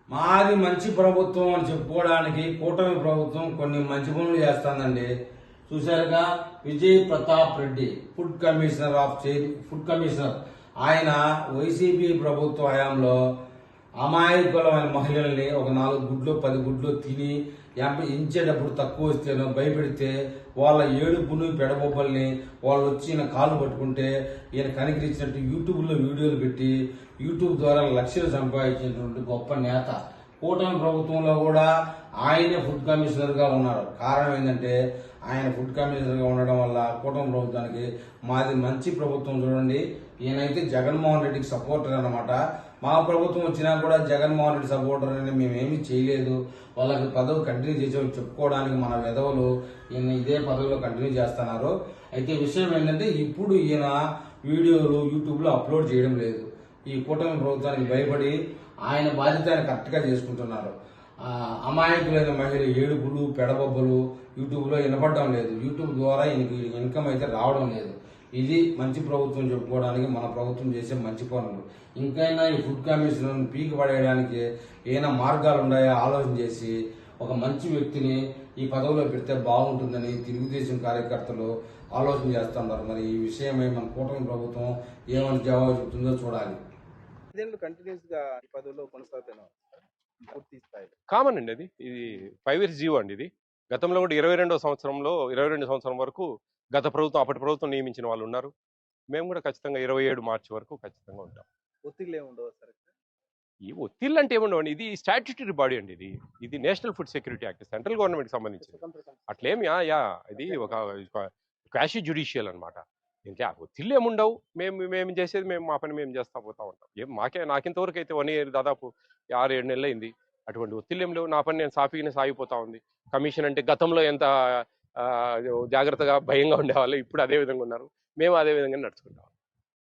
మాది మంచి ప్రభుత్వం అని చెప్పుకోవడానికి కూటమి ప్రభుత్వం కొన్ని మంచి పనులు చేస్తుందండి. చూశారుగా, విజయ్ ప్రతాప్ రెడ్డి ఫుడ్ కమిషనర్ ఆయన వైసీపీ ప్రభుత్వ హయాంలో అమాయకులమైన మహిళల్ని ఒక 4 గుడ్లు 10 గుడ్లు తిని ఇంచేటప్పుడు తక్కువ వస్తేనో భయపెడితే వాళ్ళ ఏడుపును పెడబొబ్బల్ని వాళ్ళు వచ్చి ఈయన కాళ్ళు పట్టుకుంటే ఈయన కనికరించినట్టు యూట్యూబ్లో వీడియోలు పెట్టి యూట్యూబ్ ద్వారా లక్షలు సంపాదించినటువంటి గొప్ప నేత. కూటమి ప్రభుత్వంలో కూడా ఆయనే ఫుడ్ కమిషనర్గా ఉన్నారు. కారణం ఏంటంటే ఆయన ఫుడ్ కమిషనర్గా ఉండడం వల్ల కూటమి ప్రభుత్వానికి మాది మంచి ప్రభుత్వం. చూడండి, ఈయనైతే జగన్మోహన్ రెడ్డికి సపోర్టర్ అనమాట. మా ప్రభుత్వం వచ్చినా కూడా జగన్మోహన్ రెడ్డి సపోర్టర్ అని మేమేమీ చేయలేదు. వాళ్ళకి పదవి కంటిన్యూ చేసామని చెప్పుకోవడానికి మన విధవలు ఈయన ఇదే పదవిలో కంటిన్యూ చేస్తున్నారు. అయితే విషయం ఏంటంటే ఇప్పుడు ఈయన వీడియోలు యూట్యూబ్లో అప్లోడ్ చేయడం లేదు. ఈ కూటమి ప్రభుత్వానికి భయపడి ఆయన బాధ్యత ఆయన కరెక్ట్గా చేసుకుంటున్నారు. అమాయకులైన మహిళ ఏడుపులు పెడబొబ్బలు యూట్యూబ్లో వినపడడం లేదు. యూట్యూబ్ ద్వారా ఈయనకి ఇన్కమ్ అయితే రావడం లేదు. ఇది మంచి ప్రభుత్వం చెప్పుకోవడానికి మన ప్రభుత్వం చేసే మంచి పనులు. ఇంకైనా ఈ ఫుడ్ కమిషన్ పీకి పడేయడానికి ఏమైనా మార్గాలు ఉన్నాయో ఆలోచన చేసి ఒక మంచి వ్యక్తిని ఈ పదవిలో పెడితే బాగుంటుందని తెలుగుదేశం కార్యకర్తలు ఆలోచన చేస్తున్నారు. మరి ఈ విషయమై మన కూటమి ప్రభుత్వం ఏమని జవాబు చెబుతుందో చూడాలి. కంటిన్యూస్ గా ఈ పదవిలో కొనసాగుతున్నాం పూర్తి స్థాయిలో కామన్ అండి. ఇది 5 years జీవో అండి. ఇది గతంలో కూడా 22వ సంవత్సరం వరకు గత ప్రభుత్వం అప్పటి ప్రభుత్వం నియమించిన వాళ్ళు ఉన్నారు. మేము కూడా ఖచ్చితంగా 27 మార్చి వరకు ఖచ్చితంగా ఉంటాం. ఒత్తిళ్ళు ఏముండవు సార్? ఈ ఒత్తిళ్ళు అంటే ఏముండవండి. ఇది స్టాట్యూటరీ బాడీ అండి. ఇది national food security act, central government సంబంధించింది. అట్లేం ఇది ఒక క్వాషీ జ్యుడిషియల్ అనమాట. ఇంకా ఒత్తిళ్ళు ఏముండవు. మేము చేసేది మా పని మేము చేస్తా పోతా ఉంటాం. నాకింతవరకు అయితే 1 year దాదాపు 6-7 నెలలు అయింది. అటువంటి ఒత్తిళ్ళు ఏం లేవు. నా పని నేను సాఫీగానే సాగిపోతా ఉంది. కమిషన్ అంటే గతంలో ఎంత జాగ్రత్తగా భయంగా ఉండేవాళ్ళు ఇప్పుడు అదే విధంగా ఉన్నారు. మేము అదే విధంగా నడుచుకుంటాం.